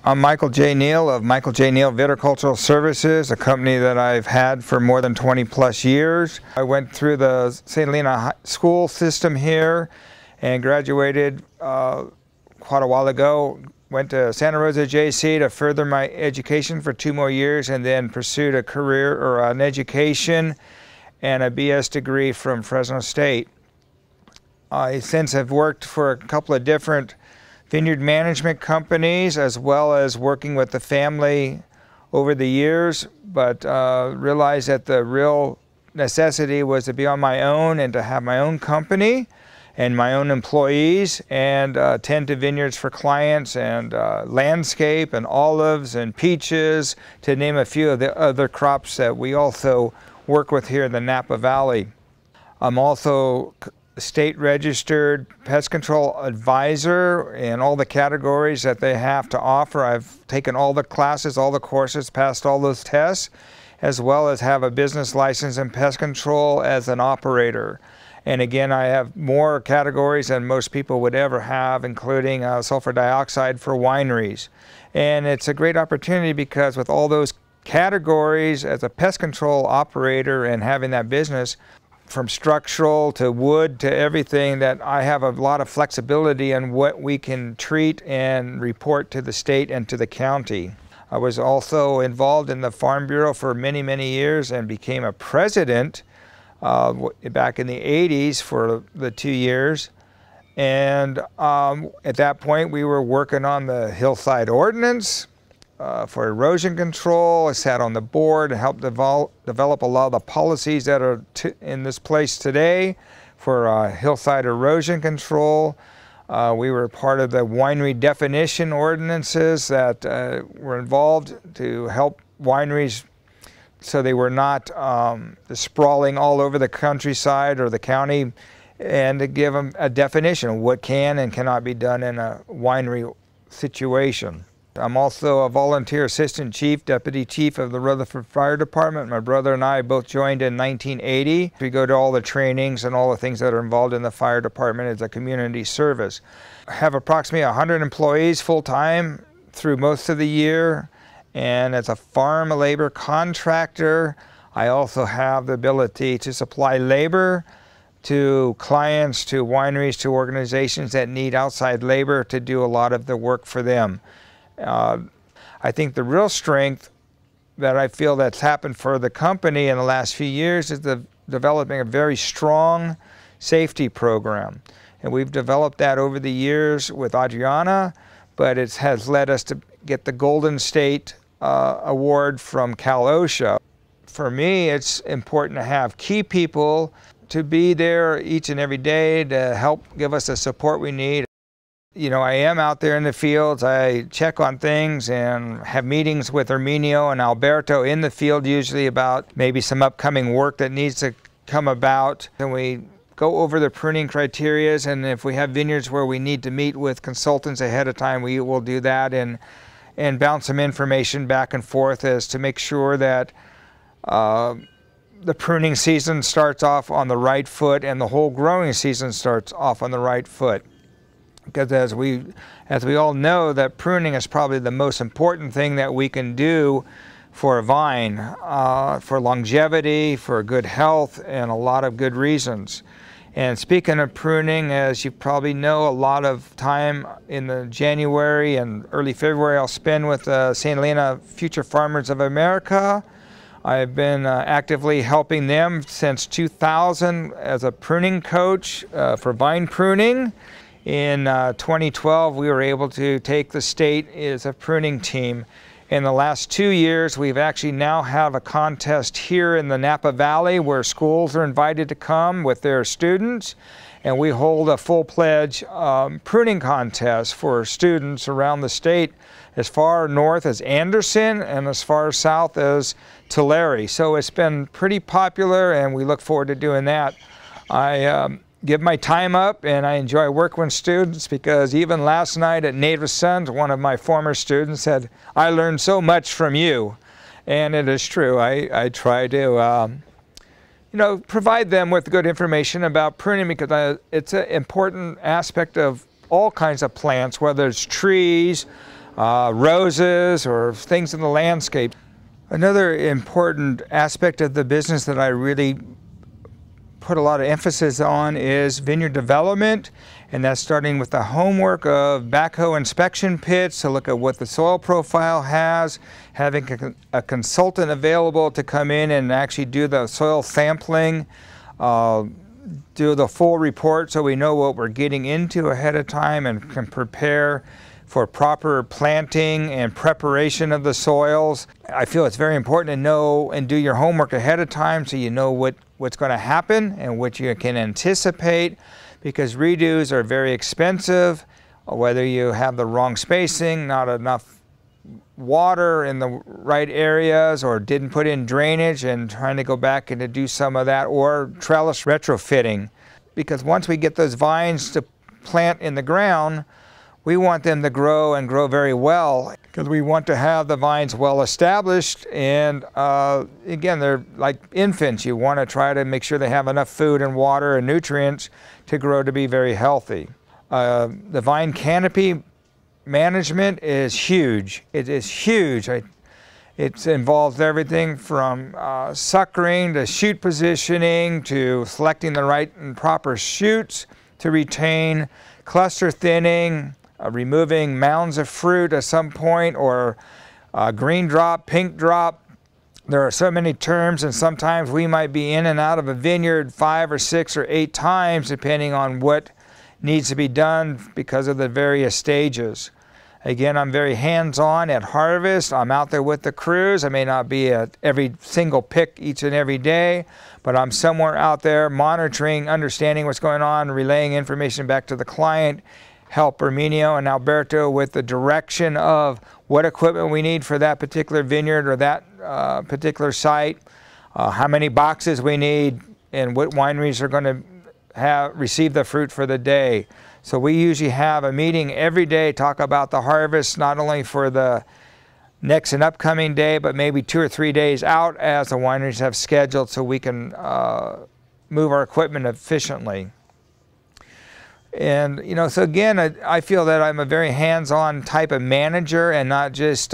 I'm Michael J. Neal of Michael J. Neal Viticultural Services, a company that I've had for more than 20 plus years. I went through the St. Helena school system here and graduated quite a while ago. Went to Santa Rosa JC to further my education for 2 more years, and then pursued a career or an education and a BS degree from Fresno State. I since have worked for a couple of different vineyard management companies, as well as working with the family over the years, but realized that the real necessity was to be on my own and to have my own company and my own employees, and tend to vineyards for clients, and landscape and olives and peaches, to name a few of the other crops that we also work with here in the Napa Valley. I'm also state registered pest control advisor in all the categories that they have to offer. I've taken all the classes, all the courses, passed all those tests, as well as have a business license in pest control as an operator. And again, I have more categories than most people would ever have, including sulfur dioxide for wineries. And it's a great opportunity because with all those categories as a pest control operator and having that business, from structural to wood to everything, that I have a lot of flexibility in what we can treat and report to the state and to the county. I was also involved in the Farm Bureau for many, many years and became a president back in the 80s for the 2 years. And at that point we were working on the hillside ordinance for erosion control. I sat on the board and helped develop a lot of the policies that are in this place today for hillside erosion control. We were part of the winery definition ordinances that were involved to help wineries so they were not sprawling all over the countryside or the county, and to give them a definition of what can and cannot be done in a winery situation. I'm also a volunteer assistant chief, deputy chief of the Rutherford Fire Department. My brother and I both joined in 1980. We go to all the trainings and all the things that are involved in the fire department as a community service. I have approximately 100 employees full-time through most of the year, and as a farm labor contractor, I also have the ability to supply labor to clients, to wineries, to organizations that need outside labor to do a lot of the work for them. I think the real strength that I feel that's happened for the company in the last few years is developing a very strong safety program. And we've developed that over the years with Adriana, but it has led us to get the Golden State Award from Cal OSHA. For me, it's important to have key people to be there each and every day to help give us the support we need. You know, I am out there in the fields. I check on things and have meetings with Arminio and Alberto in the field, usually about maybe some upcoming work that needs to come about. And we go over the pruning criteria, and if we have vineyards where we need to meet with consultants ahead of time, we will do that and bounce some information back and forth as to make sure that the pruning season starts off on the right foot and the whole growing season starts off on the right foot. Because as we all know, that pruning is probably the most important thing that we can do for a vine, for longevity, for good health, and a lot of good reasons. And speaking of pruning, as you probably know, a lot of time in the January and early February I'll spend with St. Helena Future Farmers of America. I've been actively helping them since 2000 as a pruning coach for vine pruning. In 2012, we were able to take the state as a pruning team. In the last 2 years, we've actually now have a contest here in the Napa Valley where schools are invited to come with their students, and we hold a full-pledged pruning contest for students around the state, as far north as Anderson and as far south as Tulare. So it's been pretty popular, and we look forward to doing that. I give my time up, and I enjoy working with students, because even last night at Native Sons, one of my former students said, "I learned so much from you." And it is true. I try to you know, provide them with good information about pruning, because it's an important aspect of all kinds of plants, whether it's trees, roses or things in the landscape. Another important aspect of the business that I really put a lot of emphasis on is vineyard development, and that's starting with the homework of backhoe inspection pits to look at what the soil profile has, having a consultant available to come in and actually do the soil sampling, do the full report so we know what we're getting into ahead of time and can prepare for proper planting and preparation of the soils. I feel it's very important to know and do your homework ahead of time so you know what's going to happen and what you can anticipate, because redos are very expensive, whether you have the wrong spacing, not enough water in the right areas, or didn't put in drainage and trying to go back and to do some of that, or trellis retrofitting. Because once we get those vines to plant in the ground, we want them to grow and grow very well, because we want to have the vines well established. And again, they're like infants. You want to try to make sure they have enough food and water and nutrients to grow to be very healthy. The vine canopy management is huge. It is huge. It involves everything from suckering to shoot positioning to selecting the right and proper shoots to retain, cluster thinning, removing mounds of fruit at some point, or green drop, pink drop. There are so many terms, and sometimes we might be in and out of a vineyard 5 or 6 or 8 times depending on what needs to be done because of the various stages. Again, I'm very hands-on at harvest. I'm out there with the crews. I may not be at every single pick each and every day, but I'm somewhere out there monitoring, understanding what's going on, relaying information back to the client, help Herminio and Alberto with the direction of what equipment we need for that particular vineyard or that particular site, how many boxes we need, and what wineries are going to receive the fruit for the day. So we usually have a meeting every day, talk about the harvest, not only for the next and upcoming day, but maybe 2 or 3 days out as the wineries have scheduled, so we can move our equipment efficiently. And, you know, so again, I feel that I'm a very hands-on type of manager, and not just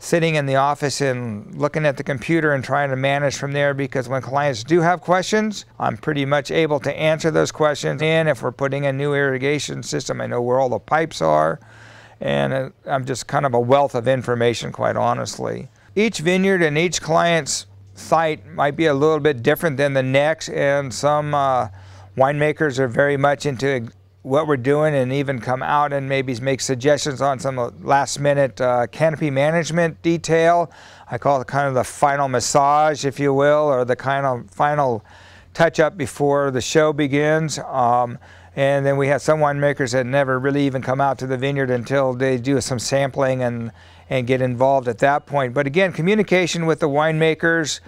sitting in the office and looking at the computer and trying to manage from there, because when clients do have questions, I'm pretty much able to answer those questions. And if we're putting a new irrigation system, I know where all the pipes are, and I'm just kind of a wealth of information, quite honestly. Each vineyard and each client's site might be a little bit different than the next, and some winemakers are very much into what we're doing and even come out and maybe make suggestions on some last-minute canopy management detail. I call it kind of the final massage, if you will, or the kind of final touch-up before the show begins. And then we have some winemakers that never really even come out to the vineyard until they do some sampling and get involved at that point. But again, communication with the winemakers,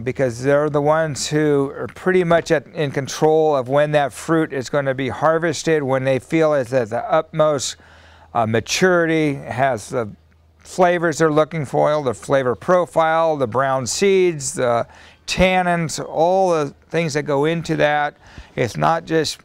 because they're the ones who are pretty much in control of when that fruit is going to be harvested, when they feel it's at the utmost maturity, has the flavors they're looking for, the flavor profile, the brown seeds, the tannins, all the things that go into that. It's not just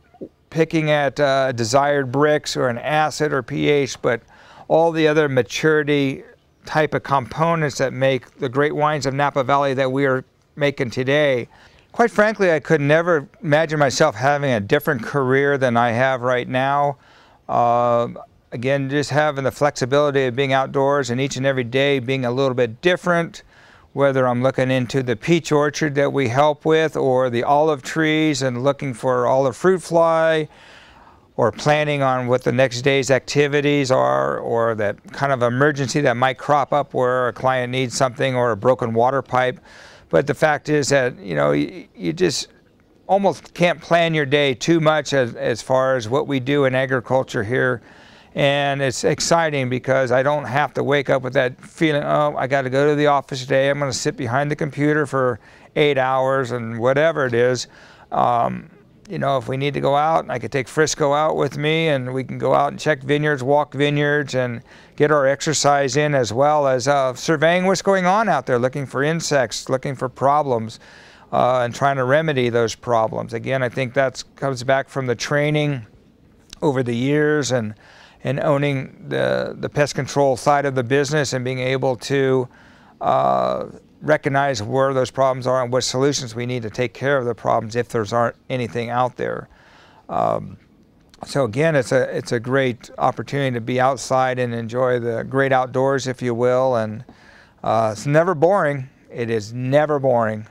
picking at desired bricks or an acid or pH, but all the other maturity type of components that make the great wines of Napa Valley that we are making today. Quite frankly, I could never imagine myself having a different career than I have right now. Again, just having the flexibility of being outdoors and each and every day being a little bit different, whether I'm looking into the peach orchard that we help with, or the olive trees and looking for olive fruit fly, or planning on what the next day's activities are, or that kind of emergency that might crop up where a client needs something, or a broken water pipe. But the fact is that, you know, you just almost can't plan your day too much as far as what we do in agriculture here. And it's exciting because I don't have to wake up with that feeling, oh, I got to go to the office today, I'm going to sit behind the computer for 8 hours and whatever it is. You know, if we need to go out, I could take Frisco out with me, and we can go out and check vineyards, walk vineyards, and get our exercise in, as well as surveying what's going on out there, looking for insects, looking for problems, and trying to remedy those problems. Again, I think that comes back from the training over the years and and owning the pest control side of the business and being able to recognize where those problems are and what solutions we need to take care of the problems if there's aren't anything out there. So again, it's a great opportunity to be outside and enjoy the great outdoors, if you will, and it's never boring. It is never boring.